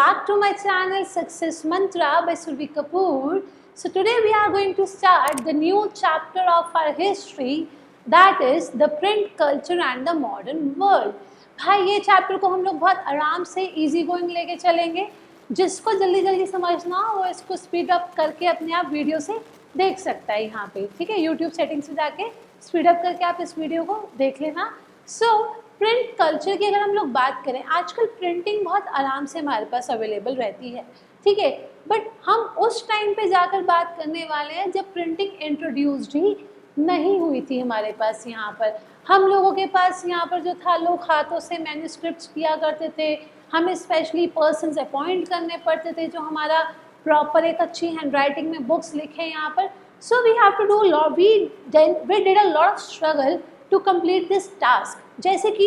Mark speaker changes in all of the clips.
Speaker 1: back to my channel Success Mantra by Survi Kapoor. So today we are going to start the new chapter of our history, that is the print culture and the modern world. भाई ये chapter को हम लोग बहुत आराम से easy going लेके चलेंगे. जिसको जल्दी जल्दी समझना हो वो इसको स्पीड अप करके अपने आप वीडियो से देख सकता है यहाँ पे, ठीक है. यूट्यूब सेटिंग्स में जाके स्पीड अप करके आप इस वीडियो को देख लेना. प्रिंट कल्चर की अगर हम लोग बात करें, आजकल प्रिंटिंग बहुत आराम से हमारे पास अवेलेबल रहती है, ठीक है. बट हम उस टाइम पे जाकर बात करने वाले हैं जब प्रिंटिंग इंट्रोड्यूस्ड ही नहीं हुई थी हमारे पास. यहाँ पर हम लोगों के पास यहाँ पर जो था, लोग हाथों से मैन्युस्क्रिप्ट्स किया करते थे. हमें स्पेशली पर्सन्स अपॉइंट करने पड़ते थे जो हमारा प्रॉपर एक अच्छी हैंड राइटिंग में बुक्स लिखें यहाँ पर. So we have to do we did a lot of struggle to complete this task. जैसे कि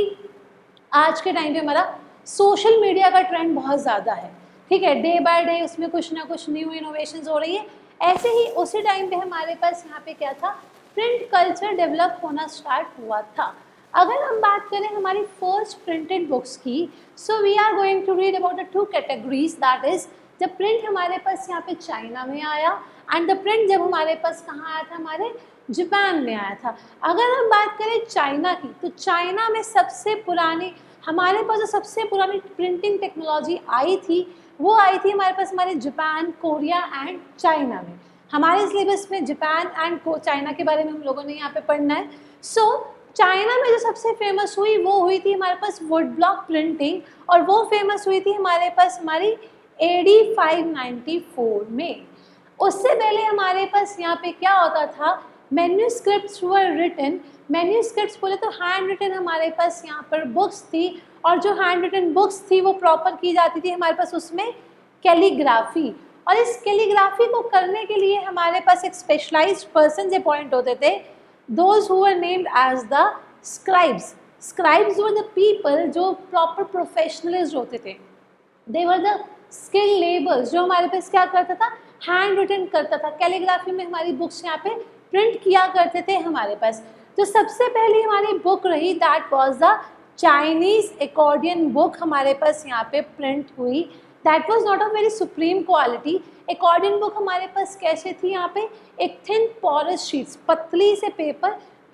Speaker 1: आज के टाइम पे हमारा सोशल मीडिया का ट्रेंड बहुत ज़्यादा है, ठीक है. डे बाय डे उसमें कुछ ना कुछ न्यू इनोवेशंस हो रही है. ऐसे ही उसी टाइम पे हमारे पास यहाँ पे क्या था, प्रिंट कल्चर डेवलप होना स्टार्ट हुआ था. अगर हम बात करें हमारी फर्स्ट प्रिंटेड बुक्स की, so we are going to read about the two categories. That is जब प्रिंट हमारे पास यहाँ पे चाइना में आया एंड द प्रिंट जब हमारे पास कहाँ आया था, हमारे जापान में आया था. अगर हम बात करें चाइना की, तो चाइना में सबसे पुरानी हमारे पास जो सबसे पुरानी प्रिंटिंग टेक्नोलॉजी आई थी वो आई थी हमारे पास हमारे जापान, कोरिया एंड चाइना में. हमारे सिलेबस में जापान एंड चाइना के बारे में हम लोगों ने यहाँ पे पढ़ना है. सो चाइना में जो सबसे फेमस हुई वो हुई थी हमारे पास वुड ब्लॉक प्रिंटिंग, और वो फेमस हुई थी हमारे पास हमारी AD 594 में. उससे पहले हमारे पास यहाँ पे क्या होता था, मैन्युस्क्रिप्ट्स वर रिटन. मैन्युस्क्रिप्ट्स बोले तो हैंड रिटन हमारे पास यहाँ पर बुक्स थी, और जो हैंड रिटन बुक्स थी वो प्रॉपर की जाती थी हमारे पास उसमें कैलीग्राफी. और इस कैलीग्राफी को करने के लिए हमारे पास एक स्पेशलाइज्ड पर्सन अपॉइंट होते थे, those who were named as the scribes. Scribes were the people जो प्रॉपर प्रोफेशनलिस्ट होते थे. They were the skill labours जो हमारे पास क्या करता था, हैंड रिटन करता था. कैलीग्राफी में हमारी बुक्स यहाँ पे प्रिंट किया करते थे हमारे पास. तो सबसे पहली हमारी बुक रही, that was the Chinese accordion book हमारे पास यहाँ पे प्रिंट हुई. That was not a very supreme quality. Accordion book हमारे पास कैसे थी, यहाँ पे एक थिन पोरस शीट्स, पतली से पेपर,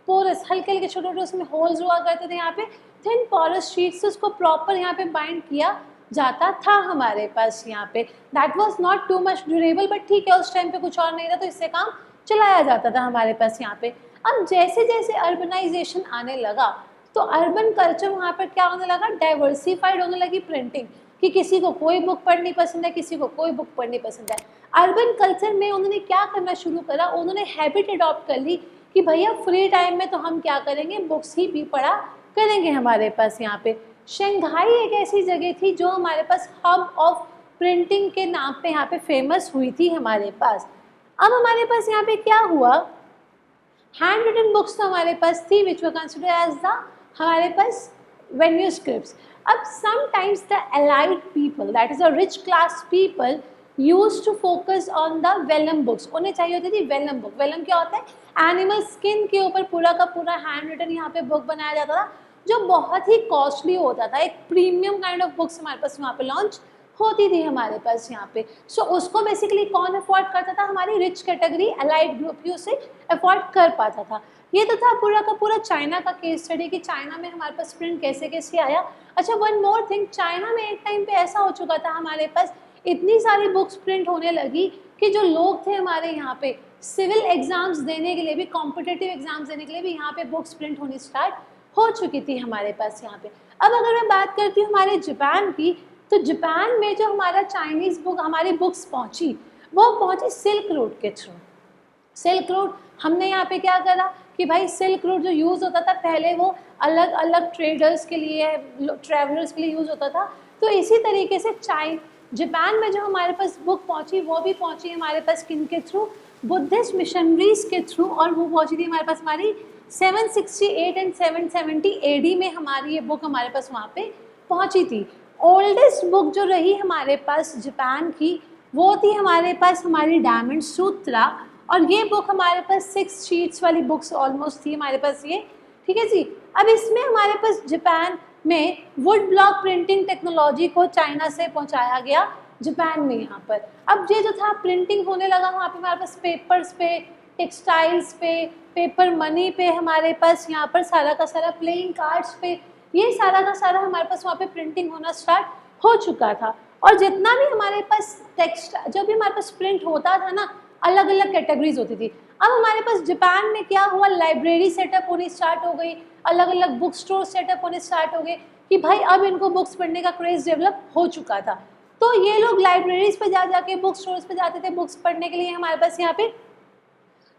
Speaker 1: पोरस हल्के हल्के छोटे छोटे उसमें होल्स हुआ करते थे. यहाँ पे थिन पोरस शीट्स से उसको प्रॉपर यहाँ पे बाइंड किया जाता था हमारे पास यहाँ पे. That was not too much durable, but ठीक है उस टाइम पे कुछ और नहीं था तो इससे काम चलाया जाता था हमारे पास यहाँ पे. अब जैसे जैसे अर्बनाइजेशन आने लगा तो अर्बन कल्चर वहाँ पर क्या होने लगा, डाइवर्सिफाइड होने लगी प्रिंटिंग, कि किसी को कोई बुक पढ़नी पसंद है, किसी को कोई बुक पढ़नी पसंद है. अर्बन कल्चर में उन्होंने क्या करना शुरू करा, उन्होंने हैबिट अडॉप्ट कर ली कि भैया फ्री टाइम में तो हम क्या करेंगे, बुक्स ही भी पढ़ा करेंगे हमारे पास यहाँ पे. शंघाई एक ऐसी जगह थी जो हमारे पास हब ऑफ प्रिंटिंग के नाम पे यहाँ पे फेमस हुई थी हमारे पास. अब हमारे पास यहाँ पे क्या हुआ, हैंड रिटन बुक्स तो हमारे पास थी which were consider as the हमारे पास मैन्युस्क्रिप्ट्स. अब sometimes the allied people, that is a rich class people, used to focus on the vellum books. उन्हें चाहिए होती थी वेलम बुक. वेलम क्या होता है, एनिमल स्किन के ऊपर पूरा का पूरा हैंड रिटन यहाँ पे बुक बनाया जाता था जो बहुत ही कॉस्टली होता था. एक प्रीमियम काइंड ऑफ बुक्स हमारे पास वहाँ पे लॉन्च होती थी हमारे पास यहाँ पे. सो उसको बेसिकली कौन अफोर्ड करता था, हमारी रिच कैटेगरी एलाइड ग्रुप ही उसे अफोर्ड कर पाता था. ये तो था पूरा का पूरा चाइना का केस स्टडी कि चाइना में हमारे पास प्रिंट कैसे कैसे आया. अच्छा, वन मोर थिंग, चाइना में एक टाइम पे ऐसा हो चुका था हमारे पास इतनी सारी बुक्स प्रिंट होने लगी कि जो लोग थे हमारे यहाँ पे सिविल एग्जाम्स देने के लिए भी, कॉम्पिटिटिव एग्जाम्स देने के लिए भी यहाँ पे बुक्स प्रिंट होनी स्टार्ट हो चुकी थी हमारे पास यहाँ पे. अब अगर मैं बात करती हूँ हमारे जापान की, तो जापान में जो हमारा चाइनीज़ बुक हमारी बुक्स पहुँची वो पहुँची सिल्क रूट के थ्रू. सिल्क रूट हमने यहाँ पे क्या करा कि भाई सिल्क रूट जो यूज़ होता था पहले वो अलग अलग ट्रेडर्स के लिए, ट्रैवलर्स के लिए यूज़ होता था. तो इसी तरीके से जापान में जो हमारे पास बुक पहुँची वो भी पहुँची हमारे पास किन के थ्रू, बुद्धिस्ट मिशनरीज के थ्रू. और वो पहुँची थी हमारे पास हमारी 768 एंड 770 AD में हमारी ये बुक हमारे पास वहाँ पे पहुँची थी. ओल्डेस्ट बुक जो रही हमारे पास जापान की वो थी हमारे पास हमारी डायमंड सूत्रा, और ये बुक हमारे पास 6 शीट्स वाली बुक्स ऑलमोस्ट थी हमारे पास ये, ठीक है जी. अब इसमें हमारे पास जापान में वुड ब्लॉक प्रिंटिंग टेक्नोलॉजी को चाइना से पहुंचाया गया जापान में यहाँ पर। अब ये जो था प्रिंटिंग होने लगा वहाँ पे हमारे पास पेपर्स पे, टेक्सटाइल्स पे, पेपर मनी पे, हमारे पास यहाँ पर सारा का सारा प्लेइंग कार्ड्स पे, ये सारा का सारा हमारे पास वहाँ पे प्रिंटिंग होना स्टार्ट हो चुका था। और जितना भी हमारे पास टेक्स्ट जब भी हमारे पास प्रिंट होता था ना, अलग अलग कैटेगरीज होती थी। अब हमारे पास जापान में क्या हुआ, लाइब्रेरी सेटअप होनी स्टार्ट हो गई, अलग अलग बुक स्टोर सेटअप होने स्टार्ट हो गए कि भाई अब इनको बुक्स पढ़ने का क्रेज डेवलप हो चुका था। तो ये लोग लाइब्रेरीज पे जा जाके बुक स्टोर्स पे जाते थे बुक्स पढ़ने के लिए। हमारे पास यहाँ पे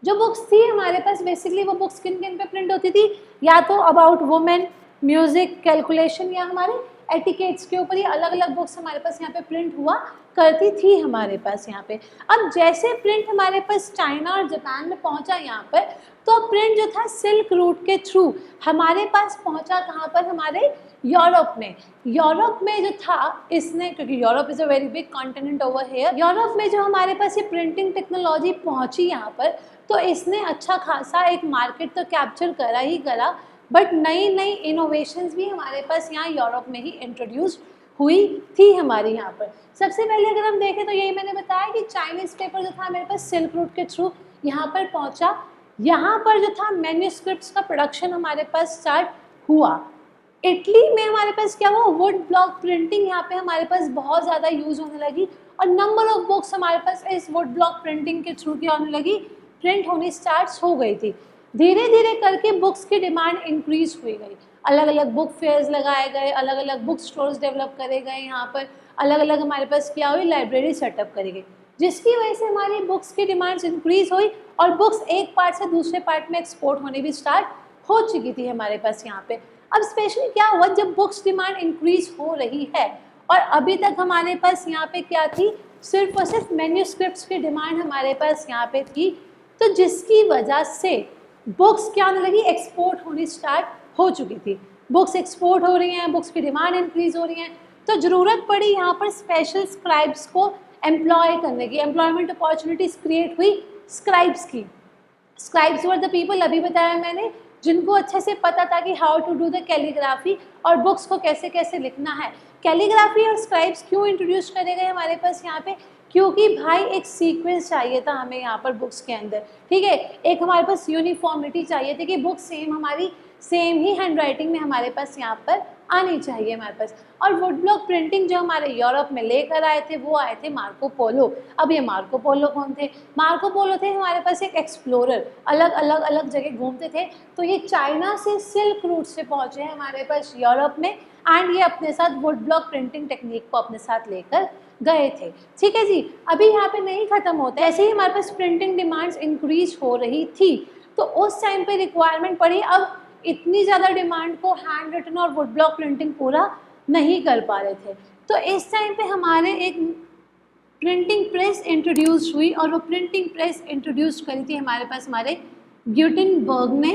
Speaker 1: जो बुक्स थी हमारे पास बेसिकली वो बुक्स किन किन पे प्रिंट होती थी, या तो अबाउट वुमेन, म्यूजिक, कैलकुलेशन या हमारे एटिकेट्स के ऊपर ही अलग अलग बुक्स हमारे पास यहाँ पे प्रिंट हुआ करती थी हमारे पास यहाँ पे। अब जैसे प्रिंट हमारे पास चाइना और जापान में पहुँचा यहाँ पर, तो प्रिंट जो था सिल्क रूट के थ्रू हमारे पास पहुँचा कहाँ पर, हमारे यूरोप में। यूरोप में जो था इसने, क्योंकि Europe is a very big continent over here, Europe में जो हमारे पास ये प्रिंटिंग टेक्नोलॉजी पहुँची यहाँ पर, तो इसने अच्छा खासा एक मार्केट तो कैप्चर करा ही करा, बट नई नई इनोवेशंस भी हमारे पास यहाँ यूरोप में ही इंट्रोड्यूस हुई थी हमारे यहाँ पर। सबसे पहले अगर हम देखें तो यही मैंने बताया कि चाइनीज़ पेपर जो था मेरे पास सिल्क रूट के थ्रू यहाँ पर पहुँचा। यहाँ पर जो था मैन्यूस्क्रिप्ट्स का प्रोडक्शन हमारे पास स्टार्ट हुआ। इटली में हमारे पास क्या हुआ, वुड ब्लॉक प्रिंटिंग यहाँ पे हमारे पास बहुत ज़्यादा यूज़ होने लगी और नंबर ऑफ बुक्स हमारे पास इस वुड ब्लॉक प्रिंटिंग के थ्रू क्या होने लगी, प्रिंट होनी स्टार्ट हो गई थी। धीरे धीरे करके बुक्स की डिमांड इंक्रीज हुई गई, अलग अलग बुक फेयर्स लगाए गए, अलग अलग बुक स्टोर्स डेवलप करे गए, यहाँ पर अलग अलग हमारे पास क्या हुई, लाइब्रेरी सेटअप करी गई, जिसकी वजह से हमारी बुक्स की डिमांड्स इंक्रीज हुई और बुक्स एक पार्ट से दूसरे पार्ट में एक्सपोर्ट होने भी स्टार्ट हो चुकी थी हमारे पास यहाँ पे। अब स्पेशली क्या हुआ, जब बुक्स डिमांड इंक्रीज हो रही है और अभी तक हमारे पास यहाँ पे क्या थी, सिर्फ और सिर्फ मैन्यूस्क्रिप्ट्स की डिमांड हमारे पास यहाँ पे थी, तो जिसकी वजह से बुक्स क्या होने लगी, एक्सपोर्ट होनी स्टार्ट हो चुकी थी। बुक्स एक्सपोर्ट हो रही हैं, बुक्स की डिमांड इंक्रीज हो रही हैं, तो ज़रूरत पड़ी यहाँ पर स्पेशल स्क्राइब्स को एम्प्लॉय करने की, एम्प्लॉयमेंट अपॉर्चुनिटीज़ क्रिएट हुई स्क्राइब्स की। स्क्राइब्स वर द पीपल, अभी बताया मैंने, जिनको अच्छे से पता था कि how to do the calligraphy और बुक्स को कैसे कैसे लिखना है। कैलीग्राफी और स्क्राइब्स क्यों इंट्रोड्यूस करे गए हमारे पास यहाँ पे, क्योंकि भाई एक सीक्वेंस चाहिए था हमें यहाँ पर बुक्स के अंदर, ठीक है, एक हमारे पास यूनिफॉर्मिटी चाहिए थी कि बुक सेम हमारी सेम ही हैंड राइटिंग में हमारे पास यहाँ पर आनी चाहिए हमारे पास। और वुड ब्लॉक प्रिंटिंग जो हमारे यूरोप में लेकर आए थे वो आए थे मार्को पोलो। अब ये मार्को पोलो कौन थे, मार्को पोलो थे हमारे पास एक एक्सप्लोरर, अलग अलग अलग जगह घूमते थे। तो ये चाइना से सिल्क रूट से पहुँचे हैं हमारे पास यूरोप में एंड ये अपने साथ वुड ब्लॉक प्रिंटिंग टेक्निक को अपने साथ लेकर गए थे। ठीक है जी, अभी यहाँ पे नहीं खत्म होता, ऐसे ही हमारे पास प्रिंटिंग डिमांड्स इंक्रीज हो रही थी, तो उस टाइम पे रिक्वायरमेंट पड़ी। अब इतनी ज़्यादा डिमांड को हैंड रिटन और वुड ब्लॉक प्रिंटिंग पूरा नहीं कर पा रहे थे, तो इस टाइम पे हमारे एक प्रिंटिंग प्रेस इंट्रोड्यूस हुई और वो प्रिंटिंग प्रेस इंट्रोड्यूस करी थी हमारे पास हमारे ग्यूटेनबर्ग ने।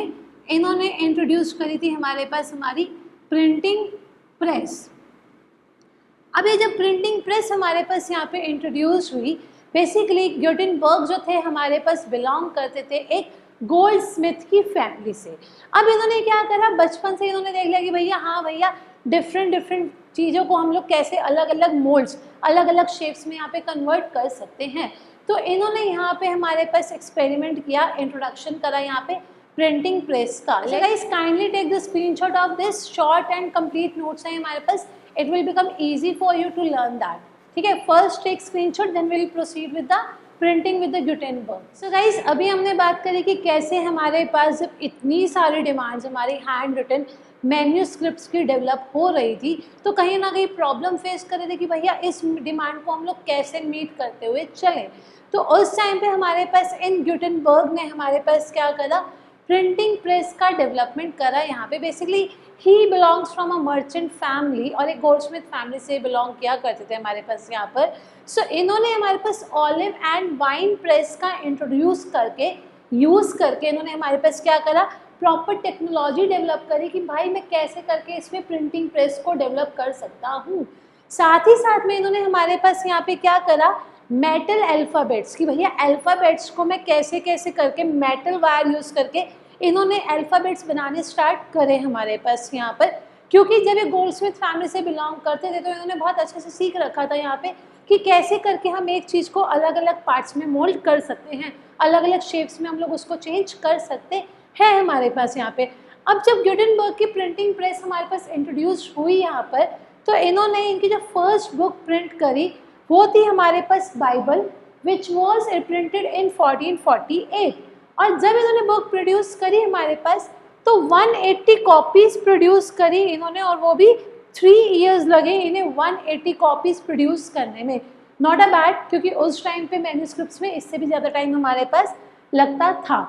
Speaker 1: इन्होंने इंट्रोड्यूस करी थी हमारे पास हमारी प्रिंटिंग प्रेस। अब ये जब प्रिंटिंग प्रेस हमारे पास यहाँ पे इंट्रोड्यूस हुई, बेसिकली ग्यूटेनबर्ग जो थे हमारे पास बिलोंग करते थे एक गोल्ड स्मिथ की फैमिली से। अब इन्होंने क्या करा, बचपन से इन्होंने देख लिया कि भैया हाँ भैया डिफरेंट चीज़ों को हम लोग कैसे अलग अलग मोल्ड्स, अलग अलग शेप्स में यहाँ पे कन्वर्ट कर सकते हैं। तो इन्होंने यहाँ पे हमारे पास एक्सपेरिमेंट किया, इंट्रोडक्शन करा यहाँ पे प्रिंटिंग प्रेस का। Guys kindly take the screenshot of this, short and complete notes हैं हमारे पास, it will become easy for you to learn that. ठीक है, first take screenshot then will proceed with the printing with the Gutenberg. So guys अभी हमने बात करी कि कैसे हमारे पास जब इतनी सारी डिमांड्स हमारी हैंड रिटन मैन्यूस्क्रिप्ट्स की डेवलप हो रही थी, तो कहीं ना कहीं प्रॉब्लम फेस कर रहे थे कि भैया इस डिमांड को हम लोग कैसे मीट करते हुए चलें। तो उस टाइम पे हमारे पास इन ग्यूटेनबर्ग ने हमारे पास क्या करा, प्रिंटिंग प्रेस का डेवलपमेंट करा। यहाँ पे basically he belongs from a merchant family और एक गोल्डस्मिथ फैमिली से बिलोंग किया करते थे हमारे पास यहाँ पर। सो इन्होंने हमारे पास ऑलिव एंड वाइन प्रेस का इंट्रोड्यूस करके यूज़ करके इन्होंने हमारे पास क्या करा, प्रॉपर टेक्नोलॉजी डेवलप करी कि भाई मैं कैसे करके इसमें प्रिंटिंग प्रेस को डेवलप कर सकता हूँ। साथ ही साथ में इन्होंने हमारे पास यहाँ पे क्या करा, मेटल अल्फ़ाबेट्स की भैया अल्फ़ाबेट्स को मैं कैसे कैसे करके मेटल वायर यूज़ करके इन्होंने अल्फ़ाबेट्स बनाने स्टार्ट करे हमारे पास यहाँ पर। क्योंकि जब ये गोल्डस्मिथ फैमिली से बिलोंग करते थे तो इन्होंने बहुत अच्छे से सीख रखा था यहाँ पे कि कैसे करके हम एक चीज़ को अलग अलग पार्ट्स में मोल्ड कर सकते हैं, अलग अलग शेप्स में हम लोग उसको चेंज कर सकते हैं हमारे पास यहाँ पे। अब जब गुटेनबर्ग की प्रिंटिंग प्रेस हमारे पास इंट्रोड्यूस हुई यहाँ पर, तो इन्होंने इनकी जो फर्स्ट बुक प्रिंट करी वो थी हमारे पास Bible, which was printed in 1448। और जब इन्होंने बुक प्रोड्यूस करी हमारे पास तो 180 कॉपीज़ प्रोड्यूस करी इन्होंने, और वो भी 3 इयर्स लगे इन्हें 180 कॉपीज़ प्रोड्यूस करने में। नॉट अ बैड, क्योंकि उस टाइम पे मैन्युस्क्रिप्ट्स में इससे भी ज़्यादा टाइम हमारे पास लगता था।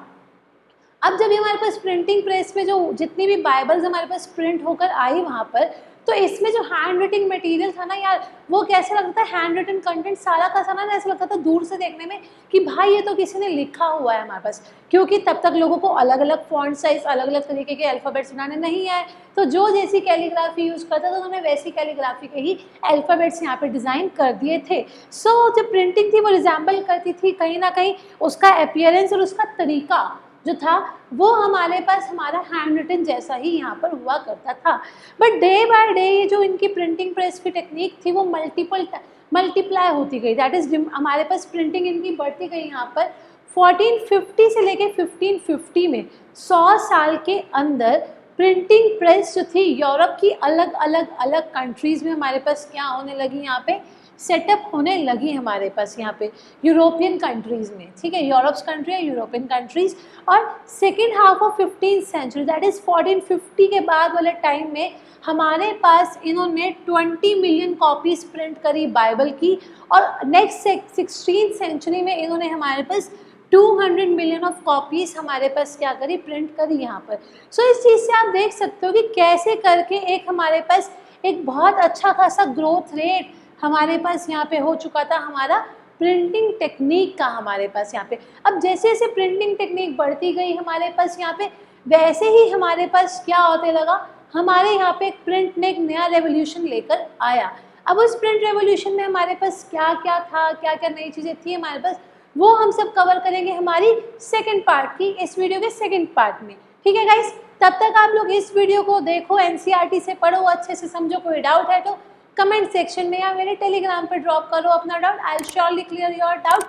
Speaker 1: अब जब हमारे पास प्रिंटिंग प्रेस में जो जितनी भी बाइबल्स हमारे पास प्रिंट होकर आई वहाँ पर, तो इसमें जो हैंड रिटिंग मटेरियल था ना यार, वो कैसे लगता है, हैंड रिटन कंटेंट सारा का सारा ना ऐसा लगता था दूर से देखने में कि भाई ये तो किसी ने लिखा हुआ है हमारे पास, क्योंकि तब तक लोगों को अलग अलग फॉन्ट साइज, अलग अलग तरीके के अल्फ़ाबेट्स बनाने नहीं आए, तो जो जैसी कैलीग्राफी यूज़ करता था उन्होंने वैसी कैलीग्राफी के ही अल्फ़ाबेट्स यहाँ पे डिज़ाइन कर दिए थे। सो जो प्रिंटिंग थी वो रिजेंबल करती थी कहीं ना कहीं, उसका अपीयरेंस और उसका तरीका जो था वो हमारे पास हमारा हैंड रिटन जैसा ही यहाँ पर हुआ करता था। बट डे बाय डे ये जो इनकी प्रिंटिंग प्रेस की टेक्निक थी वो मल्टीप्लाई होती गई, दैट इज़ हमारे पास प्रिंटिंग इनकी बढ़ती गई यहाँ पर 1450 से लेके 1550 में 100 साल के अंदर प्रिंटिंग प्रेस जो थी यूरोप की अलग अलग कंट्रीज़ में हमारे पास क्या होने लगी, यहाँ पे सेटअप होने लगी हमारे पास यहाँ पे यूरोपियन कंट्रीज़ में, ठीक है, यूरोप्स कंट्री या यूरोपियन कंट्रीज़। और second half of 15th century that is 1450 के बाद वाले टाइम में हमारे पास इन्होंने 20 मिलियन कॉपीज़ प्रिंट करी बाइबल की, और नेक्स्ट 16th सेंचुरी में इन्होंने हमारे पास 200 मिलियन ऑफ कॉपीज़ हमारे पास क्या करी, प्रिंट करी यहाँ पर। सो इस चीज़ से आप देख सकते हो कि कैसे करके एक हमारे पास एक बहुत अच्छा खासा ग्रोथ रेट हमारे पास यहाँ पे हो चुका था हमारा प्रिंटिंग टेक्निक का हमारे पास यहाँ पे। अब जैसे जैसे प्रिंटिंग टेक्निक बढ़ती गई हमारे पास यहाँ पे, वैसे ही हमारे पास क्या होने लगा, हमारे यहाँ पे एक प्रिंट ने एक नया रेवोल्यूशन लेकर आया। अब उस प्रिंट रेवोल्यूशन में हमारे पास क्या क्या था, क्या क्या नई चीज़ें थी हमारे पास, वो हम सब कवर करेंगे हमारी सेकेंड पार्ट की, इस वीडियो के सेकेंड पार्ट में, ठीक है गाइस। तब तक आप लोग इस वीडियो को देखो, एनसीईआरटी से पढ़ो, अच्छे से समझो, कोई डाउट है तो कमेंट सेक्शन में या मेरे टेलीग्राम पे ड्रॉप करो अपना doubt, I will surely clear your doubt.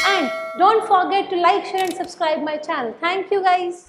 Speaker 1: And don't forget to like, share and subscribe my channel. Thank you guys.